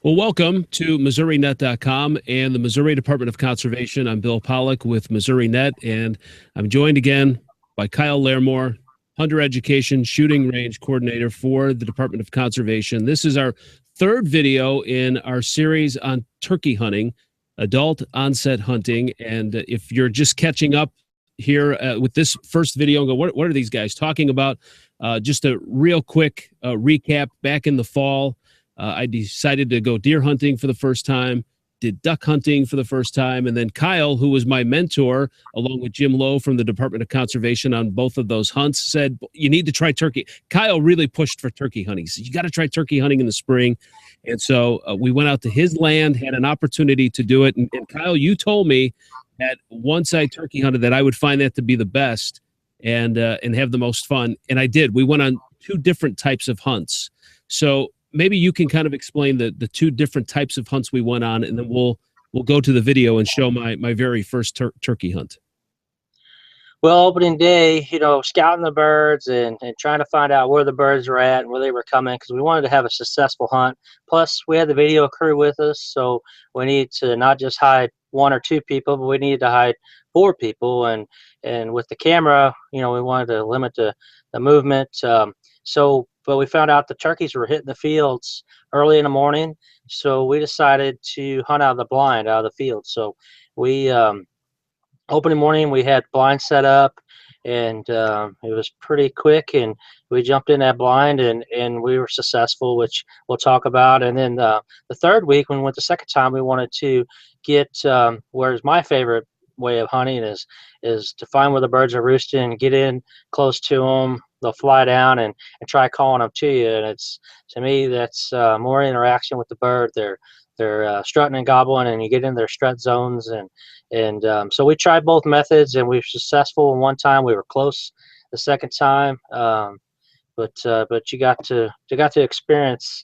Well, welcome to MissouriNet.com and the Missouri Department of Conservation. I'm Bill Pollock with MissouriNet, and I'm joined again by Kyle Lairmore, Hunter Education Shooting Range Coordinator for the Department of Conservation. This is our third video in our series on turkey hunting, Adult Onset Hunting. And if you're just catching up here with this first video and go, what are these guys talking about? Just a real quick recap. Back in the fall, I decided to go deer hunting for the first time, did duck hunting for the first time, and then Kyle, who was my mentor, along with Jim Lowe from the Department of Conservation on both of those hunts, said, you need to try turkey. Kyle really pushed for turkey hunting. He said, you got to try turkey hunting in the spring. And so we went out to his land, had an opportunity to do it. And Kyle, you told me that once I turkey hunted that I would find that to be the best and have the most fun. And I did. We went on two different types of hunts. So maybe you can kind of explain the two different types of hunts we went on, and then we'll go to the video and show my very first turkey hunt. Well, opening day, scouting the birds and trying to find out where the birds were at and where they were coming, because we wanted to have a successful hunt. Plus, we had the video crew with us, so we needed to not just hide one or two people, but we needed to hide four people. And with the camera, we wanted to limit the movement. But we found out the turkeys were hitting the fields early in the morning, so we decided to hunt out of the blind, out of the field. So we opening morning, we had blind set up, and it was pretty quick, and we jumped in that blind, and we were successful, which we'll talk about. And then the third week, when we went the second time, we wanted to get where's my favorite way of hunting is to find where the birds are roosting, get in close to them. They'll fly down and try calling them to you, and it's, to me, that's more interaction with the bird. They're strutting and gobbling, and you get in their strut zones, and so we tried both methods, and we were successful. One time we were close the second time, but you got to experience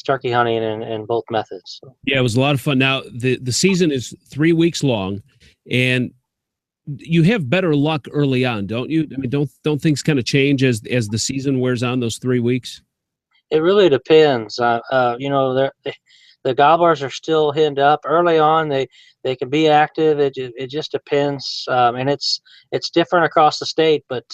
turkey hunting in both methods. Yeah, it was a lot of fun. Now the season is 3 weeks long, and you have better luck early on, don't you? I mean, don't things kind of change as the season wears on, those 3 weeks? It really depends. The gobblers are still henned up early on. They can be active. It just depends, and it's different across the state. But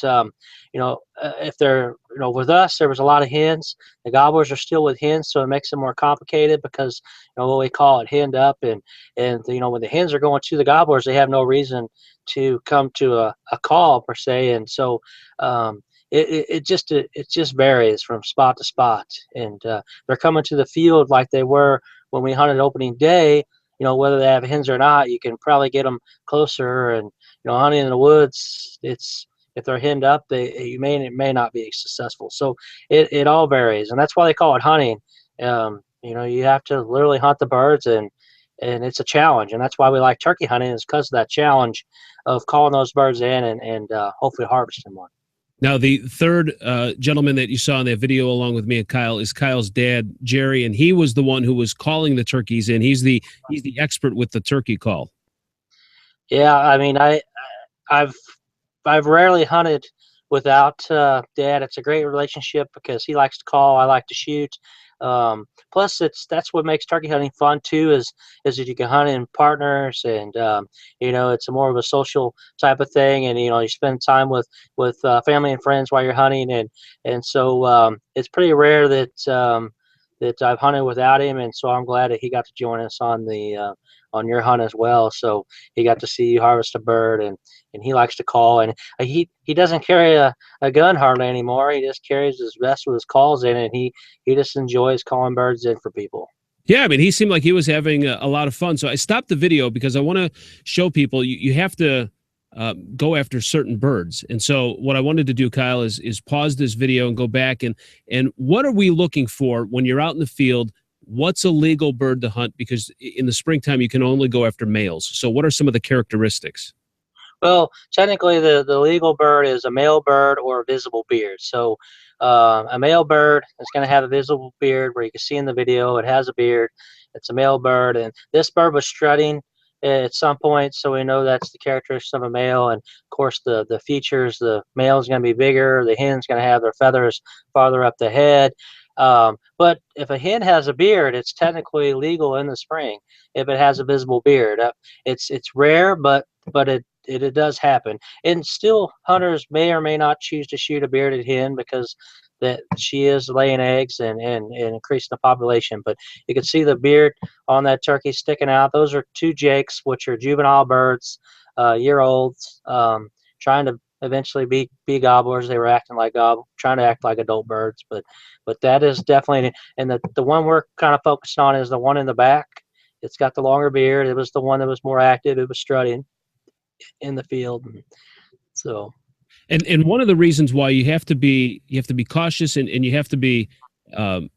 if they're with us, there was a lot of hens. The gobblers are still with hens, so it makes it more complicated because what we call it henned up, and when the hens are going to the gobblers, they have no reason to come to a call per se, and so it just varies from spot to spot, and they're coming to the field like they were when we hunted opening day. Whether they have hens or not, you can probably get them closer. And hunting in the woods, if they're henned up, it may not be successful. So it all varies, and that's why they call it hunting. You have to literally hunt the birds, and it's a challenge, and that's why we like turkey hunting, is because of that challenge of calling those birds in and hopefully harvesting one. Now, the third gentleman that you saw in that video along with me and Kyle is Kyle's dad, Jerry, and he was the one who was calling the turkeys in. He's the expert with the turkey call. Yeah, I mean, I've rarely hunted without Dad. It's a great relationship because he likes to call, I like to shoot. Plus, that's what makes turkey hunting fun too, is that you can hunt in partners, and it's more of a social type of thing, and you spend time with family and friends while you're hunting, and so it's pretty rare that I've hunted without him, and so I'm glad that he got to join us on your hunt as well. So he got to see you harvest a bird, and he likes to call, and he doesn't carry a gun hardly anymore. He just carries his vest with his calls in, and he just enjoys calling birds in for people. Yeah, I mean, he seemed like he was having a lot of fun. So I stopped the video because I want to show people you have to go after certain birds. And so what I wanted to do, Kyle, is pause this video and go back and what are we looking for when you're out in the field? What's a legal bird to hunt? Because in the springtime, you can only go after males. So what are some of the characteristics? Well, technically, the legal bird is a male bird or a visible beard. So a male bird is going to have a visible beard where you can see in the video it has a beard. It's a male bird, and this bird was strutting at some point, so we know that's the characteristic of a male. And of course, the features: the male is going to be bigger, the hen's going to have their feathers farther up the head. But if a hen has a beard, it's technically legal in the spring if it has a visible beard. It's rare, but it does happen. And still, hunters may or may not choose to shoot a bearded hen because that she is laying eggs and increasing the population. But you can see the beard on that turkey sticking out. Those are two jakes, which are juvenile birds, year olds, trying to eventually be gobblers. They were acting like trying to act like adult birds, but that is definitely, and the one we're kind of focused on is the one in the back. It's got the longer beard. It was the one that was more active. It was strutting in the field. So And one of the reasons why you have to be cautious, and you have to be um,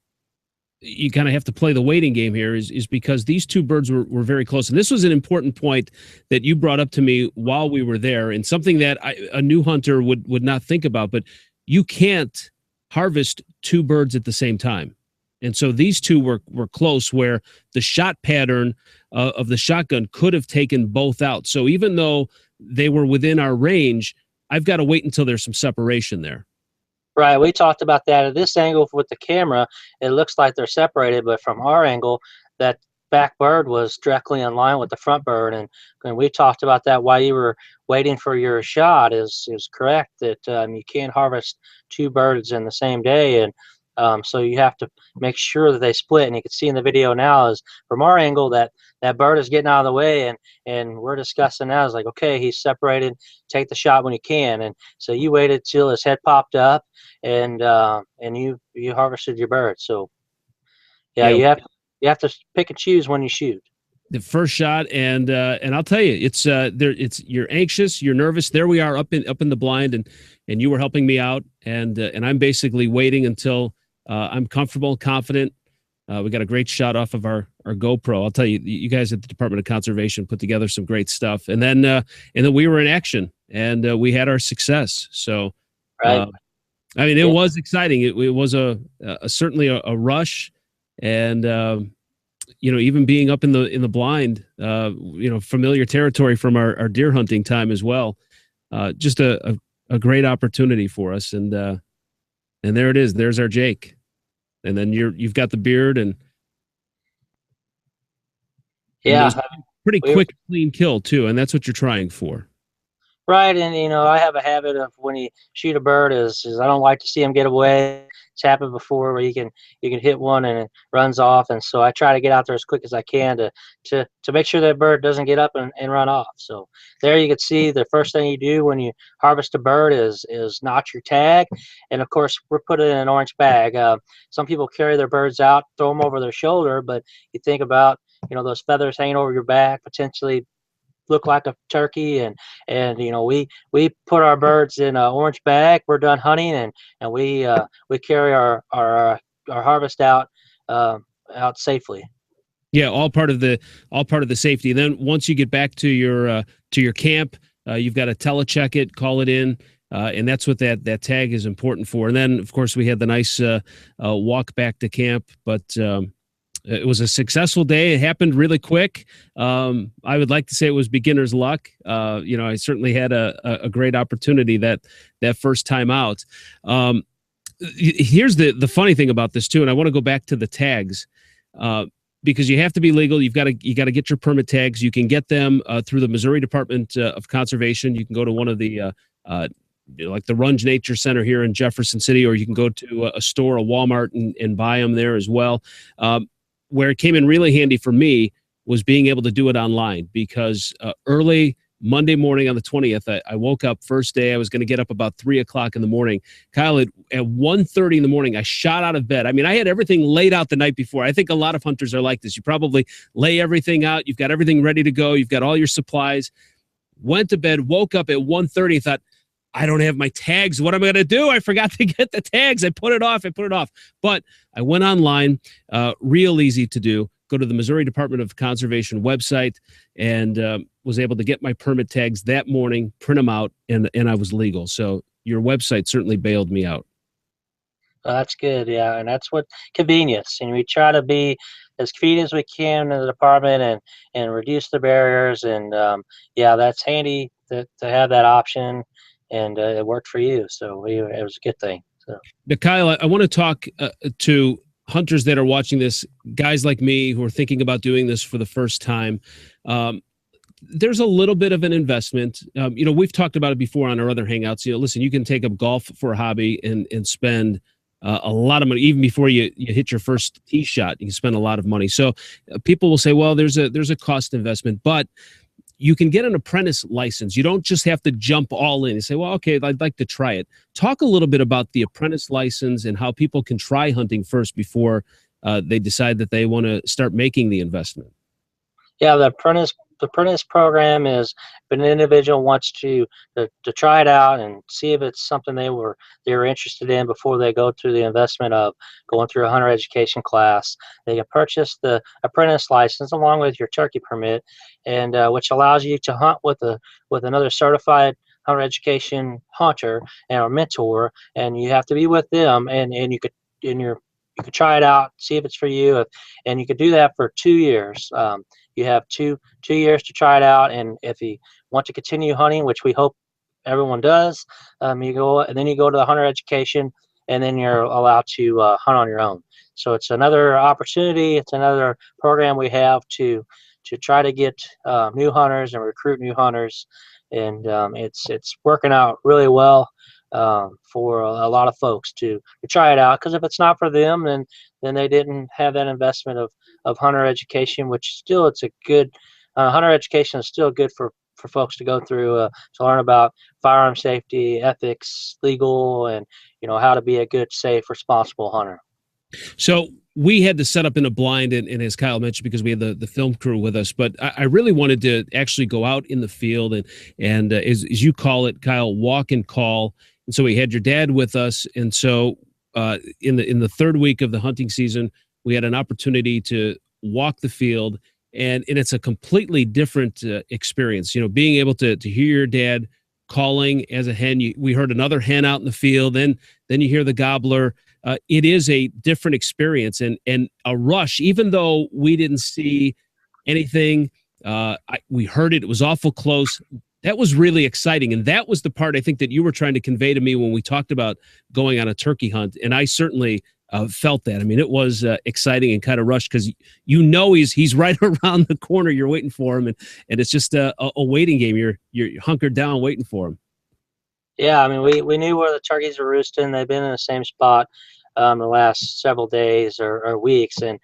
you kind of have to play the waiting game here is because these two birds were very close. And this was an important point that you brought up to me while we were there, and something that a new hunter would not think about. But you can't harvest two birds at the same time. And so these two were close, where the shot pattern of the shotgun could have taken both out. So even though they were within our range, I've got to wait until there's some separation there. right, we talked about that. At this angle with the camera, it looks like they're separated, but from our angle, that back bird was directly in line with the front bird, and we talked about that while you were waiting for your shot. Is correct that you can't harvest two birds in the same day, and so you have to make sure that they split. And you can see in the video now is from our angle that that bird is getting out of the way, and we're discussing now is like, okay, he's separated. Take the shot when you can. And so you waited till his head popped up, and you harvested your bird. So yeah, Yeah, you have to pick and choose when you shoot. the first shot, and I'll tell you, it's there. It's you're anxious, you're nervous. There we are up in the blind, and you were helping me out, and I'm basically waiting until I'm comfortable, confident. We got a great shot off of our GoPro. I'll tell you, you guys at the Department of Conservation put together some great stuff, and then we were in action, and we had our success. So, Right. I mean, it Yeah. was exciting. It was certainly a rush, and even being up in the blind, familiar territory from our deer hunting time as well. Just a great opportunity for us, and there it is. There's our Jake, and then you've got the beard, and it Yeah. was pretty We quick, clean kill too, and that's what you're trying for. Right, and I have a habit of when you shoot a bird is I don't like to see him get away. It's happened before where you can hit one and it runs off, and so I try to get out there as quick as I can to make sure that bird doesn't get up and run off. So there you can see the first thing you do when you harvest a bird is notch your tag, and of course we're putting it in an orange bag. Some people carry their birds out, throw them over their shoulder, but you think about those feathers hanging over your back, potentially look like a turkey, and we put our birds in an orange bag. We're done hunting, and we carry our harvest out safely. Yeah, all part of the safety. Then once you get back to your camp, you've got to telecheck it, call it in, and that's what that tag is important for. And then of course we had the nice walk back to camp, but it was a successful day. It happened really quick. I would like to say it was beginner's luck. I certainly had a great opportunity that first time out. Here's the funny thing about this too, and I want to go back to the tags. Because you have to be legal. You got to get your permit tags. You can get them through the Missouri Department of Conservation. You can go to one of the like the Runge Nature Center here in Jefferson City, or you can go to a store, a Walmart, and buy them there as well. Where it came in really handy for me was being able to do it online, because early Monday morning on the 20th, I woke up first day. I was going to get up about 3:00 in the morning. Kyle, at 1:30 in the morning, I shot out of bed. I mean, I had everything laid out the night before. I think a lot of hunters are like this. You probably lay everything out. You've got everything ready to go. You've got all your supplies. Went to bed, woke up at 1:30, thought, I don't have my tags. What am I going to do? I forgot to get the tags. I put it off. But I went online, real easy to do. Go to the Missouri Department of Conservation website, and was able to get my permit tags that morning, print them out, and I was legal. So your website certainly bailed me out. That's good, yeah, and that's what convenience. And we try to be as convenient as we can in the department and reduce the barriers. And yeah, that's handy to have that option, and it worked for you. So it was a good thing. So. Now, Kyle, I want to talk to hunters that are watching this, guys like me who are thinking about doing this for the first time. There's a little bit of an investment. We've talked about it before on our other hangouts. Listen, you can take up golf for a hobby and spend a lot of money even before you hit your first tee shot. You can spend a lot of money. So people will say, well, there's a cost investment, but you can get an apprentice license. You don't just have to jump all in and say, well, okay, I'd like to try it. Talk a little bit about the apprentice license and how people can try hunting first before they decide that they want to start making the investment. Yeah, the apprentice program is if an individual wants to try it out and see if it's something they were interested in before they go through the investment of going through a hunter education class. They can purchase the apprentice license along with your turkey permit, and which allows you to hunt with another certified hunter education hunter and a mentor, and you have to be with them, and you could try it out, see if it's for you, and you could do that for 2 years. You have two years to try it out, and if you want to continue hunting, which we hope everyone does, you go to the hunter education, and then you're allowed to hunt on your own. So it's another opportunity. It's another program we have to try to get new hunters and recruit new hunters, and it's working out really well for a lot of folks to try it out. Because if it's not for them, then they didn't have that investment of hunter education, which still it's a good hunter education is still good for folks to go through to learn about firearm safety, ethics, legal, and how to be a good, safe, responsible hunter. So we had to set up in a blind, and as Kyle mentioned, because we had the film crew with us, but I really wanted to actually go out in the field and as you call it, Kyle, walk and call. And so we had your dad with us, and so in the third week of the hunting season, we had an opportunity to walk the field, and it's a completely different experience. Being able to hear your dad calling as a hen. We heard another hen out in the field, then you hear the gobbler. It is a different experience and a rush, even though we didn't see anything. We heard it. It was awful close. That was really exciting. And that was the part I think that you were trying to convey to me when we talked about going on a turkey hunt. And I certainly felt that. I mean, it was exciting and kind of rushed because he's right around the corner. You're waiting for him. And it's just a waiting game. You're hunkered down waiting for him. Yeah, I mean, we knew where the turkeys were roosting. They've been in the same spot the last several days or weeks. And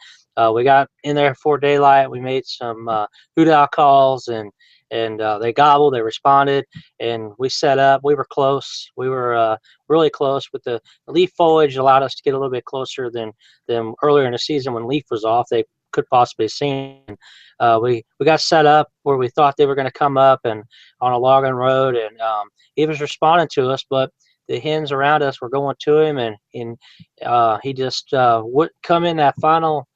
we got in there before daylight. We made some hoot owl calls, and they gobbled, they responded, and we set up. We were close. We were really close, with the leaf foliage allowed us to get a little bit closer than earlier in the season when leaf was off. They could possibly see. We got set up where we thought they were going to come up and on a logging road, and he was responding to us, but the hens around us were going to him, and he just wouldn't come in that final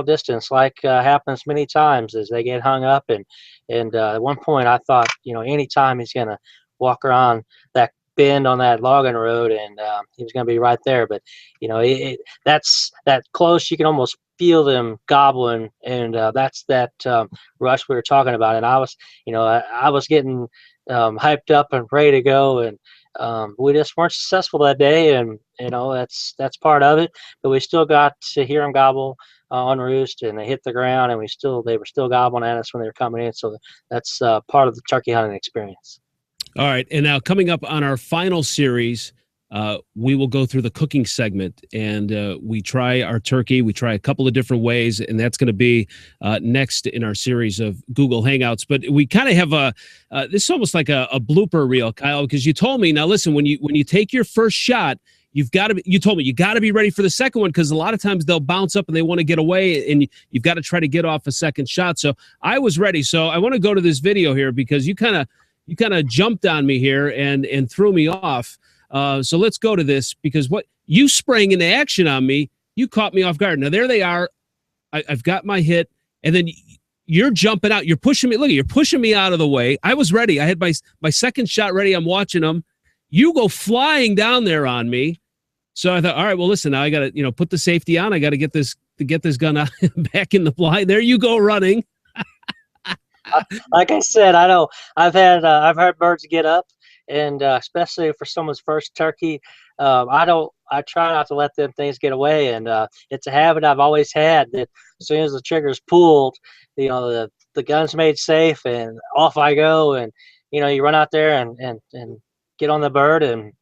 distance, like happens many times as they get hung up. And at one point I thought, anytime he's going to walk around that bend on that logging road, and he was going to be right there. But that's that close. You can almost feel them gobbling, and that's that rush we were talking about. And I was getting hyped up and ready to go, and we just weren't successful that day, and that's part of it. But we still got to hear them gobble on roost, and they hit the ground, and they were still gobbling at us when they were coming in. So that's part of the turkey hunting experience. All right, and now coming up on our final series, we will go through the cooking segment, and we try our turkey. We try a couple of different ways, and that's going to be next in our series of Google Hangouts. But we kind of have this is almost like a blooper reel, Kyle, because you told me, now listen, when you take your first shot, you told me you got to be ready for the second one, because a lot of times they'll bounce up and they want to get away, and you've got to try to get off a second shot. So I was ready. So I want to go to this video here, because you kind of jumped on me here and threw me off. So let's go to this, because what you sprang into action on me, you caught me off guard. Now there they are. I've got my hit, and then you're jumping out. You're pushing me. Look, you're pushing me out of the way. I was ready. I had my second shot ready. I'm watching them. You go flying down there on me. So I thought, all right, well, listen, now I got to, put the safety on. I got to get this gun out, back in the blind. There you go, running. Like I said, I know I've heard birds get up, and especially for someone's first turkey, I try not to let them things get away, and it's a habit I've always had that as soon as the trigger's pulled, the gun's made safe, and off I go, and you run out there and get on the bird, and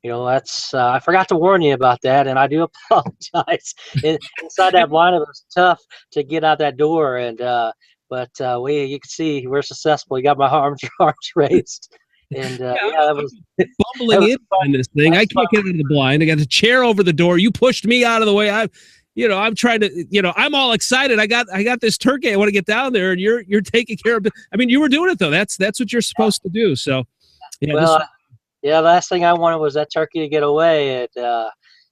that's I forgot to warn you about that, and I do apologize. Inside that blind, it was tough to get out that door, but you can see we're successful. You got my arms raised, and Yeah, yeah, I'm that bumbling was in fun. on this thing. I That's fun. can't get out of the blind. I got a chair over the door. You pushed me out of the way. I'm trying to, I'm all excited. I got this turkey. I want to get down there, and you're taking care of it. I mean, you were doing it though. That's what you're supposed to do. So, yeah, this. Well, yeah, last thing I wanted was that turkey to get away,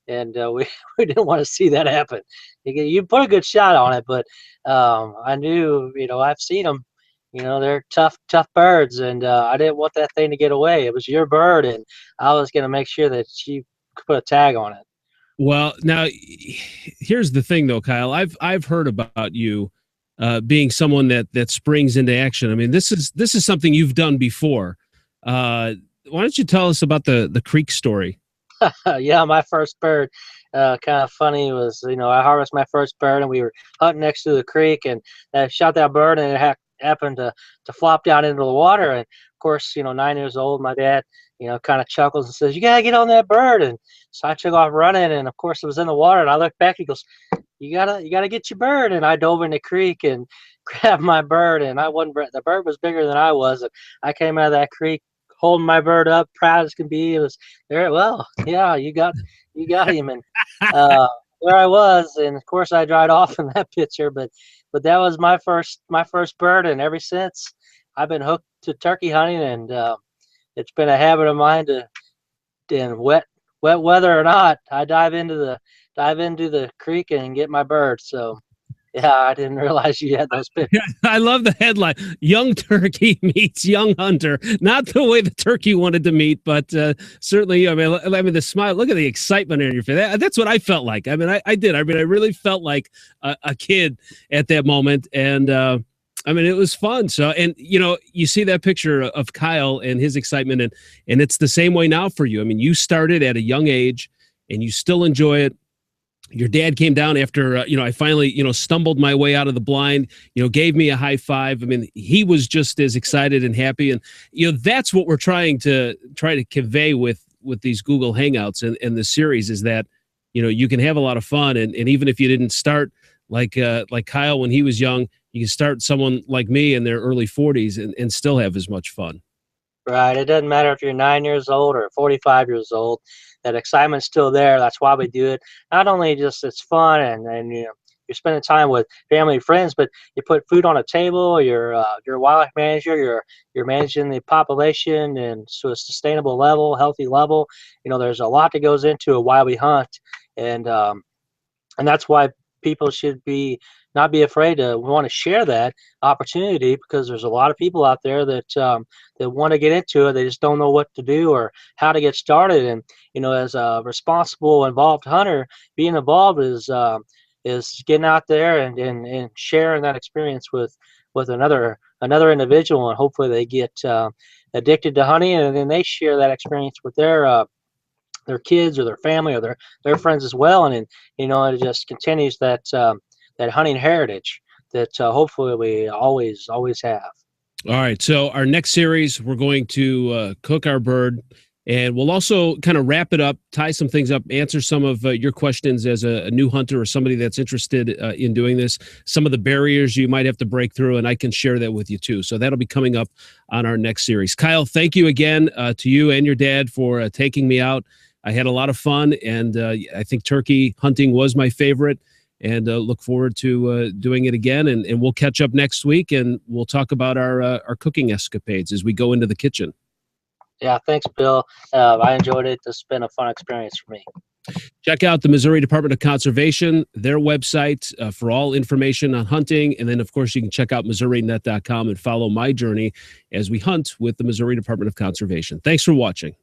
and we we didn't want to see that happen. You put a good shot on it, but I knew, I've seen them. They're tough birds, and I didn't want that thing to get away. It was your bird, and I was going to make sure that you put a tag on it. Well, now here's the thing, though, Kyle. I've heard about you being someone that springs into action. I mean, this is something you've done before. Why don't you tell us about the creek story? Yeah, my first bird, kind of funny was, I harvested my first bird, and we were hunting next to the creek, and I shot that bird, and it happened to flop down into the water. And of course, 9 years old, my dad, kind of chuckles and says, "You gotta get on that bird." And so I took off running, and of course, it was in the water. And I looked back, he goes, "You gotta get your bird." And I dove in the creek and grabbed my bird, and the bird was bigger than I was, and I came out of that creek holding my bird up, proud as can be. It was there. Well, yeah, you got him, and uh, there I was, and of course I dried off in that picture, but that was my first bird, and ever since I've been hooked to turkey hunting, and it's been a habit of mine to, in wet weather or not, I dive into the creek and get my bird. So yeah, I didn't realize you had those pictures. Yeah, I love the headline: "Young turkey meets young hunter." Not the way the turkey wanted to meet, but certainly. I mean, the smile. Look at the excitement in your face. That's what I felt like. I mean, I did. I mean, I really felt like a kid at that moment, and I mean, it was fun. So, and you see that picture of Kyle and his excitement, and it's the same way now for you. I mean, you started at a young age, and you still enjoy it. Your dad came down after I finally stumbled my way out of the blind, gave me a high five. I mean, he was just as excited and happy, and that's what we're trying to convey with these Google Hangouts and the series, is that you can have a lot of fun, and even if you didn't start like Kyle when he was young, you can start someone like me in their early 40s and still have as much fun. Right. It doesn't matter if you're 9 years old or 45 years old. That excitement's still there. That's why we do it. Not only just it's fun, and you're spending time with family and friends, but you put food on a table. You're a wildlife manager. You're managing the population and to a sustainable level, healthy level. There's a lot that goes into a while we hunt, and that's why people should not be afraid to want to share that opportunity, because there's a lot of people out there that want to get into it. They just don't know what to do or how to get started. And as a responsible, involved hunter, being involved is getting out there and sharing that experience with another individual, and hopefully they get addicted to hunting, and then they share that experience with their kids or their family or their friends as well, and it just continues that hunting heritage that hopefully we always have. All right. So our next series, we're going to cook our bird, and we'll also kind of wrap it up, tie some things up, answer some of your questions as a new hunter or somebody that's interested in doing this, some of the barriers you might have to break through, and I can share that with you too. So that'll be coming up on our next series. Kyle, thank you again to you and your dad for taking me out. I had a lot of fun, and I think turkey hunting was my favorite, and look forward to doing it again. And we'll catch up next week, and we'll talk about our cooking escapades as we go into the kitchen. Yeah, thanks, Bill. I enjoyed it. This has been a fun experience for me. Check out the Missouri Department of Conservation, their website for all information on hunting. And then, of course, you can check out MissouriNet.com and follow my journey as we hunt with the Missouri Department of Conservation. Thanks for watching.